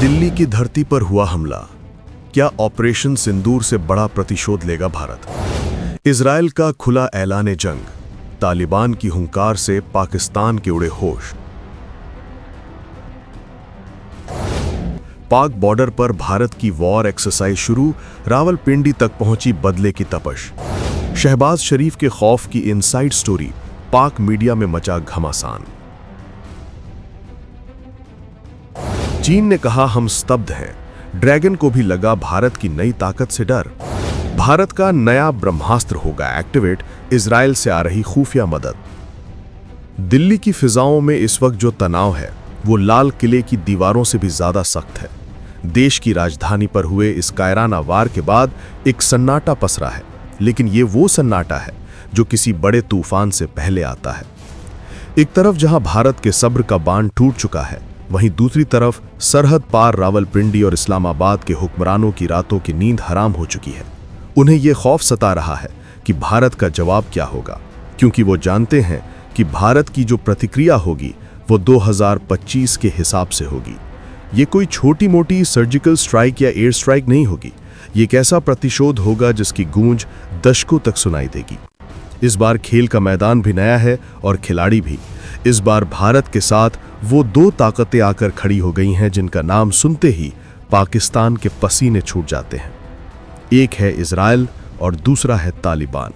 दिल्ली की धरती पर हुआ हमला। क्या ऑपरेशन सिंदूर से बड़ा प्रतिशोध लेगा भारत? इजराइल का खुला ऐलान जंग, तालिबान की हुंकार से पाकिस्तान के उड़े होश। पाक बॉर्डर पर भारत की वॉर एक्सरसाइज शुरू, रावलपिंडी तक पहुंची बदले की तपश। शहबाज शरीफ के खौफ की इनसाइड स्टोरी, पाक मीडिया में मचा घमासान। चीन ने कहा हम स्तब्ध हैं, ड्रैगन को भी लगा भारत की नई ताकत से डर। भारत का नया ब्रह्मास्त्र होगा एक्टिवेट, इजराइल से आ रही खुफिया मदद। दिल्ली की फिजाओं में इस वक्त जो तनाव है वो लाल किले की दीवारों से भी ज्यादा सख्त है। देश की राजधानी पर हुए इस कायराना वार के बाद एक सन्नाटा पसरा है, लेकिन ये वो सन्नाटा है जो किसी बड़े तूफान से पहले आता है। एक तरफ जहां भारत के सब्र का बांध टूट चुका है, वहीं दूसरी तरफ सरहद पार रावलपिंडी और इस्लामाबाद के हुक्मरानों की रातों की नींद हराम हो चुकी है। उन्हें यह खौफ सता रहा है कि भारत का जवाब क्या होगा, क्योंकि वो जानते हैं कि भारत की जो प्रतिक्रिया होगी वो 2025 के हिसाब से होगी। ये कोई छोटी मोटी सर्जिकल स्ट्राइक या एयर स्ट्राइक नहीं होगी। ये एक ऐसा प्रतिशोध होगा जिसकी गूंज दशकों तक सुनाई देगी। इस बार खेल का मैदान भी नया है और खिलाड़ी भी। इस बार भारत के साथ वो दो ताकतें आकर खड़ी हो गई हैं जिनका नाम सुनते ही पाकिस्तान के पसीने छूट जाते हैं। एक है इजराइल और दूसरा है तालिबान।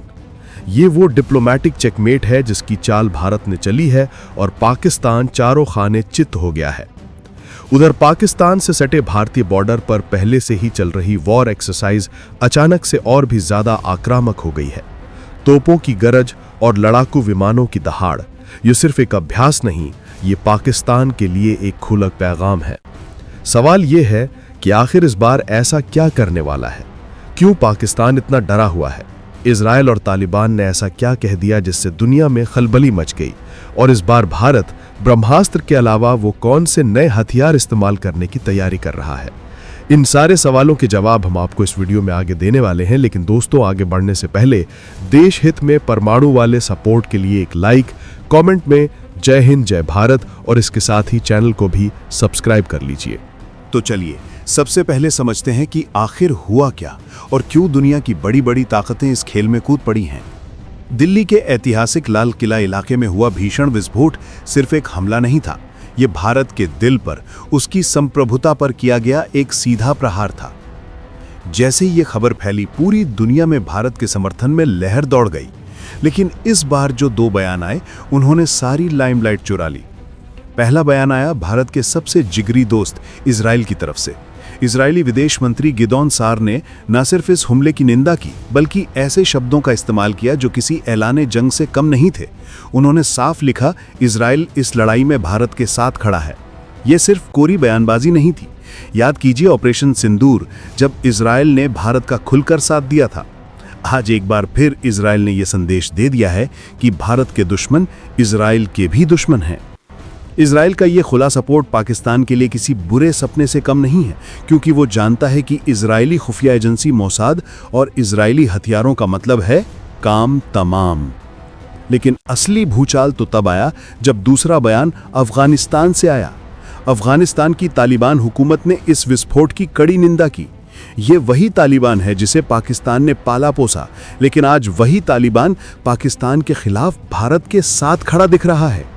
ये वो डिप्लोमैटिक चेकमेट है जिसकी चाल भारत ने चली है और पाकिस्तान चारों खाने चित हो गया है। उधर पाकिस्तान से सटे भारतीय बॉर्डर पर पहले से ही चल रही वॉर एक्सरसाइज अचानक से और भी ज्यादा आक्रामक हो गई है। तोपों की गरज और लड़ाकू विमानों की दहाड़, ये सिर्फ एक अभ्यास नहीं, ये पाकिस्तान के लिए एक खुला पैगाम है। सवाल ये है कि आखिर इस बार ऐसा क्या करने वाला है? क्यों पाकिस्तान इतना डरा हुआ है? इजराइल और तालिबान ने ऐसा क्या कह दिया जिससे दुनिया में खलबली मच गई? और इस बार भारत ब्रह्मास्त्र के अलावा वो कौन से नए हथियार इस्तेमाल करने की तैयारी कर रहा है? इन सारे सवालों के जवाब हम आपको इस वीडियो में आगे देने वाले हैं, लेकिन दोस्तों आगे बढ़ने से पहले देश हित में परमाणु वाले सपोर्ट के लिए एक लाइक, कमेंट में जय हिंद जय भारत और इसके साथ ही चैनल को भी सब्सक्राइब कर लीजिए। तो चलिए सबसे पहले समझते हैं कि आखिर हुआ क्या और क्यों दुनिया की बड़ी बड़ी ताकतें इस खेल में कूद पड़ी हैं। दिल्ली के ऐतिहासिक लाल किला इलाके में हुआ भीषण विस्फोट सिर्फ एक हमला नहीं था, ये भारत के दिल पर, उसकी संप्रभुता पर किया गया एक सीधा प्रहार था। जैसे ही ये खबर फैली, पूरी दुनिया में भारत के समर्थन में लहर दौड़ गई। लेकिन इस बार जो दो बयान आए, उन्होंने सारी लाइमलाइट चुरा ली। पहला बयान आया भारत के सबसे जिगरी दोस्त इजराइल की तरफ से। इजरायली विदेश मंत्री गिदोन सार ने न सिर्फ इस हमले की निंदा की, बल्कि ऐसे शब्दों का इस्तेमाल किया जो किसी ऐलाने जंग से कम नहीं थे। उन्होंने साफ लिखा, इजराइल इस लड़ाई में भारत के साथ खड़ा है। यह सिर्फ कोरी बयानबाजी नहीं थी। याद कीजिए ऑपरेशन सिंदूर, जब इजराइल ने भारत का खुलकर साथ दिया था। आज एक बार फिर इजराइल ने यह संदेश दे दिया है कि भारत के दुश्मन इजराइल के भी दुश्मन हैं। इजराइल का यह खुला सपोर्ट पाकिस्तान के लिए किसी बुरे सपने से कम नहीं है, क्योंकि वो जानता है कि इजरायली खुफिया एजेंसी मोसाद और इजरायली हथियारों का मतलब है काम तमाम। लेकिन असली भूचाल तो तब आया जब दूसरा बयान अफगानिस्तान से आया। अफगानिस्तान की तालिबान हुकूमत ने इस विस्फोट की कड़ी निंदा की। ये वही तालिबान है जिसे पाकिस्तान ने पाला पोसा, लेकिन आज वही तालिबान पाकिस्तान के खिलाफ भारत के साथ खड़ा दिख रहा है।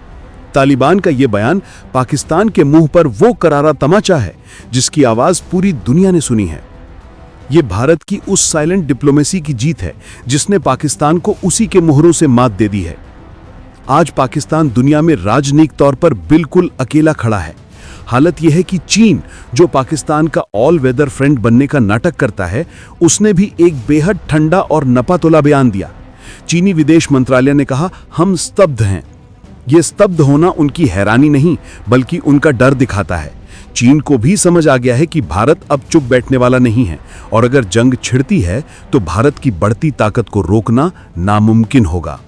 तालिबान का यह बयान पाकिस्तान के मुंह पर वो करारा तमाचा है जिसकी आवाज पूरी दुनिया ने सुनी है। यह भारत की उस साइलेंट डिप्लोमेसी की जीत है जिसने पाकिस्तान को उसी के मोहरों से मात दे दी है। आज पाकिस्तान दुनिया में राजनीतिक तौर पर बिल्कुल अकेला खड़ा है। हालत यह है कि चीन, जो पाकिस्तान का ऑल वेदर फ्रेंड बनने का नाटक करता है, उसने भी एक बेहद ठंडा और नपातोला बयान दिया। चीनी विदेश मंत्रालय ने कहा, हम स्तब्ध हैं। यह स्तब्ध होना उनकी हैरानी नहीं, बल्कि उनका डर दिखाता है। चीन को भी समझ आ गया है कि भारत अब चुप बैठने वाला नहीं है, और अगर जंग छिड़ती है तो भारत की बढ़ती ताकत को रोकना नामुमकिन होगा।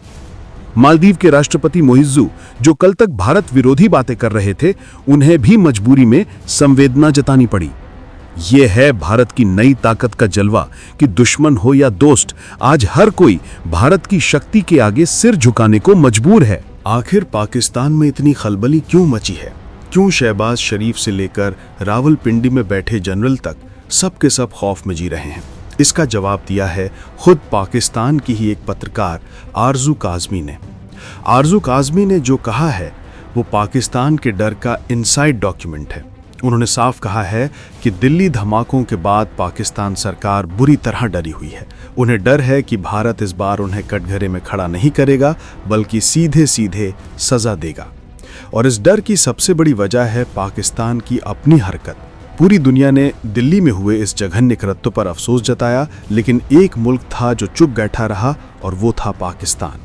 मालदीव के राष्ट्रपति मोइज्जू, जो कल तक भारत विरोधी बातें कर रहे थे, उन्हें भी मजबूरी में संवेदना जतानी पड़ी। यह है भारत की नई ताकत का जलवा कि दुश्मन हो या दोस्त, आज हर कोई भारत की शक्ति के आगे सिर झुकाने को मजबूर है। आखिर पाकिस्तान में इतनी खलबली क्यों मची है? क्यों शहबाज शरीफ से लेकर रावलपिंडी में बैठे जनरल तक सब के सब खौफ में जी रहे हैं? इसका जवाब दिया है खुद पाकिस्तान की ही एक पत्रकार आरजू काज़मी ने। आरजू काज़मी ने जो कहा है वो पाकिस्तान के डर का इनसाइड डॉक्यूमेंट है। उन्होंने साफ कहा है कि दिल्ली धमाकों के बाद पाकिस्तान सरकार बुरी तरह डरी हुई है। उन्हें डर है कि भारत इस बार उन्हें कटघरे में खड़ा नहीं करेगा बल्कि सीधे सीधे सजा देगा। और इस डर की सबसे बड़ी वजह है पाकिस्तान की अपनी हरकत। पूरी दुनिया ने दिल्ली में हुए इस जघन्य कृत्य पर अफसोस जताया, लेकिन एक मुल्क था जो चुप बैठा रहा और वो था पाकिस्तान।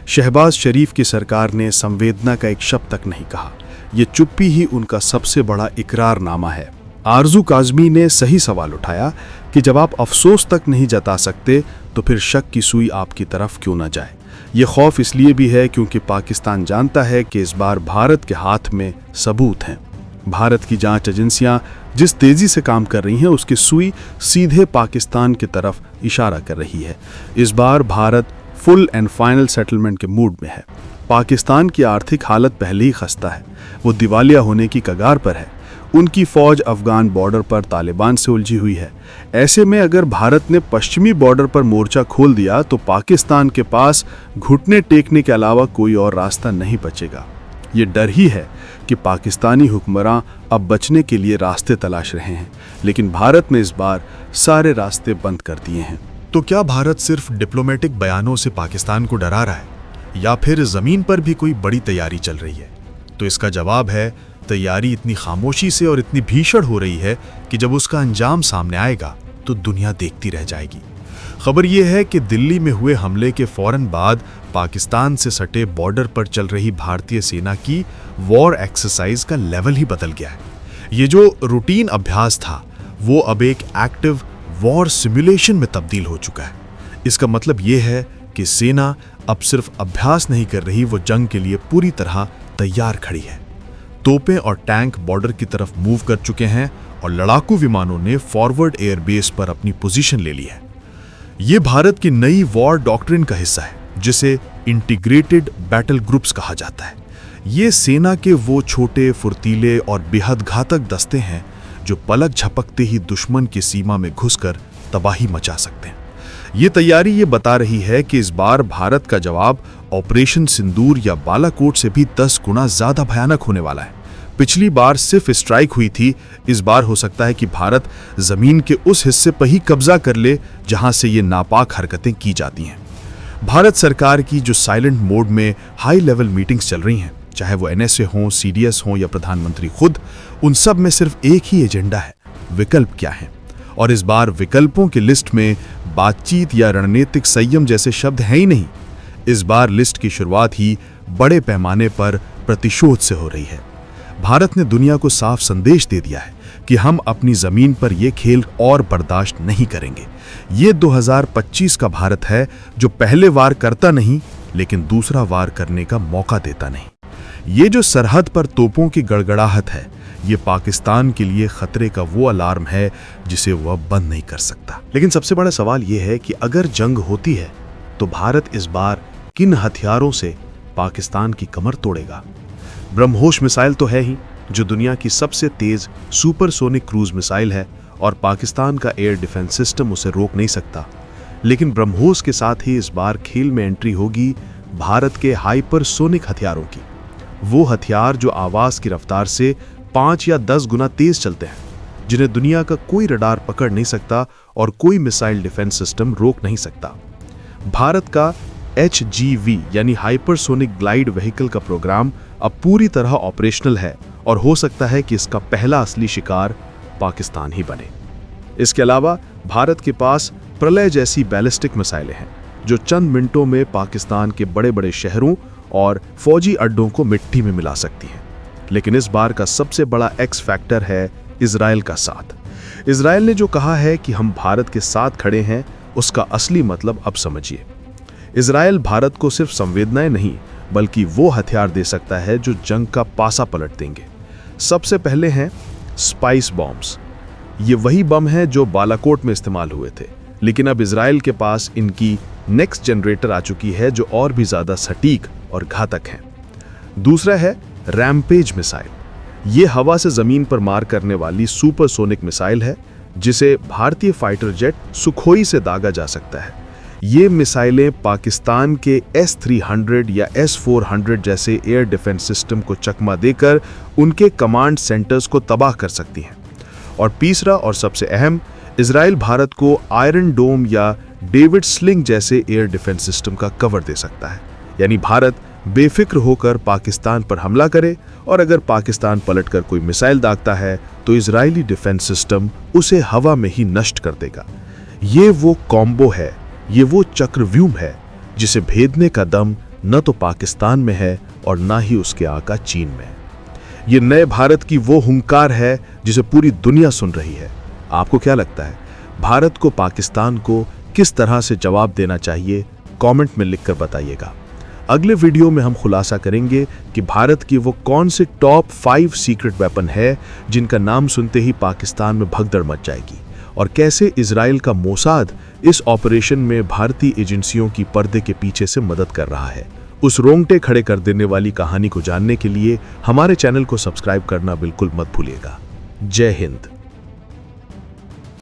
शहबाज शरीफ की सरकार ने संवेदना का एक शब्द तक नहीं कहा। ये चुप्पी ही उनका सबसे बड़ा इकरारनामा है। आरजू काज़मी ने सही सवाल उठाया कि जब आप अफसोस तक नहीं जता सकते तो फिर शक की सुई आपकी तरफ क्यों न जाए। ये खौफ इसलिए भी है क्योंकि पाकिस्तान जानता है कि इस बार भारत के हाथ में सबूत हैं। भारत की जांच एजेंसियां जिस तेजी से काम कर रही हैं उसकी सुई सीधे पाकिस्तान की तरफ इशारा कर रही है। इस बार Bharat full and final settlement के मूड में है। पाकिस्तान की आर्थिक हालत पहले ही खस्ता है, वो दिवालिया होने की कगार पर है। उनकी फौज अफगान बॉर्डर पर तालिबान से उलझी हुई है। ऐसे में अगर भारत ने पश्चिमी बॉर्डर पर मोर्चा खोल दिया तो पाकिस्तान के पास घुटने टेकने के अलावा कोई और रास्ता नहीं बचेगा। ये डर ही है कि पाकिस्तानी हुक्मरान अब बचने के लिए रास्ते तलाश रहे हैं, लेकिन भारत ने इस बार सारे रास्ते बंद कर दिए हैं। तो क्या भारत सिर्फ डिप्लोमेटिक बयानों से पाकिस्तान को डरा रहा है या फिर जमीन पर भी कोई बड़ी तैयारी चल रही है? तो इसका जवाब है तैयारी इतनी खामोशी से और इतनी भीषण हो रही है कि जब उसका अंजाम सामने आएगा तो दुनिया देखती रह जाएगी। खबर यह है कि दिल्ली में हुए हमले के फौरन बाद पाकिस्तान से सटे बॉर्डर पर चल रही भारतीय सेना की वॉर एक्सरसाइज का लेवल ही बदल गया है। ये जो रूटीन अभ्यास था वो अब एक एक्टिव वॉर सिमुलेशन में तब्दील हो चुका है। इसका मतलब ये है कि सेना अब सिर्फ अभ्यास नहीं कर रही, वो जंग के लिए पूरी तरह तैयार खड़ी है। तोपें और टैंक बॉर्डर की तरफ मूव कर चुके हैं और लड़ाकू विमानों ने फॉरवर्ड एयरबेस पर अपनी पोजीशन ले ली है। ये भारत की नई वॉर डॉक्ट्रिन का हिस्सा है जिसे इंटीग्रेटेड बैटल ग्रुप्स कहा जाता है। ये सेना के वो छोटे, फुर्तीले और बेहद घातक दस्ते हैं जो पलक झपकते ही दुश्मन की सीमा में घुसकर तबाही मचा सकते हैं। ये तैयारी ये बता रही है कि इस बार भारत का जवाब ऑपरेशन सिंदूर या बालाकोट से भी 10 गुना ज्यादा भयानक होने वाला है। पिछली बार सिर्फ स्ट्राइक हुई थी, इस बार हो सकता है कि भारत जमीन के उस हिस्से पर ही कब्जा कर ले जहां से ये नापाक हरकतें की जाती हैं। भारत सरकार की जो साइलेंट मोड में हाई लेवल मीटिंग्स चल रही हैं, चाहे वो NSA हो, CDS हो या प्रधानमंत्री खुद, उन सब में सिर्फ एक ही एजेंडा है, विकल्प क्या है। और इस बार विकल्पों की लिस्ट में बातचीत या रणनीतिक संयम जैसे शब्द हैं ही नहीं। इस बार लिस्ट की शुरुआत ही बड़े पैमाने पर प्रतिशोध से हो रही है। भारत ने दुनिया को साफ संदेश दे दिया है कि हम अपनी जमीन पर यह खेल और बर्दाश्त नहीं करेंगे। ये 2025 का भारत है जो पहले वार करता नहीं लेकिन दूसरा वार करने का मौका देता नहीं। ये जो सरहद पर तोपों की गड़गड़ाहट है, ये पाकिस्तान के लिए खतरे का वो अलार्म है जिसे वह बंद नहीं कर सकता। लेकिन सबसे बड़ा सवाल यह है कि अगर जंग होती है तो भारत इस बार किन हथियारों से पाकिस्तान की कमर तोड़ेगा? ब्रह्मोस मिसाइल तो है ही, जो दुनिया की सबसे तेज सुपरसोनिक क्रूज मिसाइल है और पाकिस्तान का एयर डिफेंस सिस्टम उसे रोक नहीं सकता। लेकिन ब्रह्मोस के साथ ही इस बार खेल में एंट्री होगी भारत के हाइपरसोनिक हथियारों की। वो हथियार जो आवाज की रफ्तार से 5 या 10 गुना तेज चलते हैं, जिन्हें दुनिया का कोई रडार पकड़ नहीं सकता और कोई मिसाइल डिफेंस सिस्टम रोक नहीं सकता। भारत का HGV यानी हाइपरसोनिक ग्लाइड व्हीकल का प्रोग्राम अब पूरी तरह ऑपरेशनल है और हो सकता है कि इसका पहला असली शिकार पाकिस्तान ही बने। इसके अलावा भारत के पास प्रलय जैसी बैलिस्टिक मिसाइलें हैं जो चंद मिनटों में पाकिस्तान के बड़े बड़े शहरों और फौजी अड्डों को मिट्टी में मिला सकती हैं। लेकिन इस बार का सबसे बड़ा एक्स फैक्टर है इजराइल का साथ। इजराइल ने जो कहा है कि हम भारत के साथ खड़े हैं, उसका असली मतलब अब समझिए। इजराइल भारत को सिर्फ संवेदनाएं नहीं बल्कि वो हथियार दे सकता है जो जंग का पासा पलट देंगे। सबसे पहले हैं स्पाइस बॉम्ब्स। ये वही बम हैं जो बालाकोट में इस्तेमाल हुए थे, लेकिन अब इजराइल के पास इनकी नेक्स्ट जनरेटर आ चुकी है जो और भी ज्यादा सटीक और घातक हैं। दूसरा है रैम्पेज मिसाइल। ये हवा से जमीन पर मार करने वाली सुपरसोनिक मिसाइल है जिसे भारतीय फाइटर जेट सुखोई से दागा जा सकता है। ये मिसाइलें पाकिस्तान के S-300 या S-400 जैसे एयर डिफेंस सिस्टम को चकमा देकर उनके कमांड सेंटर्स को तबाह कर सकती हैं। और तीसरा और सबसे अहम, इजराइल भारत को आयरन डोम या डेविड स्लिंग जैसे एयर डिफेंस सिस्टम का कवर दे सकता है। यानी भारत बेफिक्र होकर पाकिस्तान पर हमला करे और अगर पाकिस्तान पलटकर कोई मिसाइल दागता है तो इजरायली डिफेंस सिस्टम उसे हवा में ही नष्ट कर देगा। ये वो कॉम्बो है, ये वो चक्रव्यूह है जिसे भेदने का दम न तो पाकिस्तान में है और ना ही उसके आका चीन में। ये नए भारत की वो हुंकार है जिसे पूरी दुनिया सुन रही है। आपको क्या लगता है, भारत को पाकिस्तान को किस तरह से जवाब देना चाहिए? कमेंट में लिखकर बताइएगा। अगले वीडियो में हम खुलासा करेंगे कि भारत की वो कौन से टॉप 5 सीक्रेट वेपन है जिनका नाम सुनते ही पाकिस्तान में भगदड़ मच जाएगी, और कैसे इजराइल का मोसाद इस ऑपरेशन में भारतीय एजेंसियों की पर्दे के पीछे से मदद कर रहा है। उस रोंगटे खड़े कर देने वाली कहानी को जानने के लिए हमारे चैनल को सब्सक्राइब करना बिल्कुल मत भूलिएगा। जय हिंद।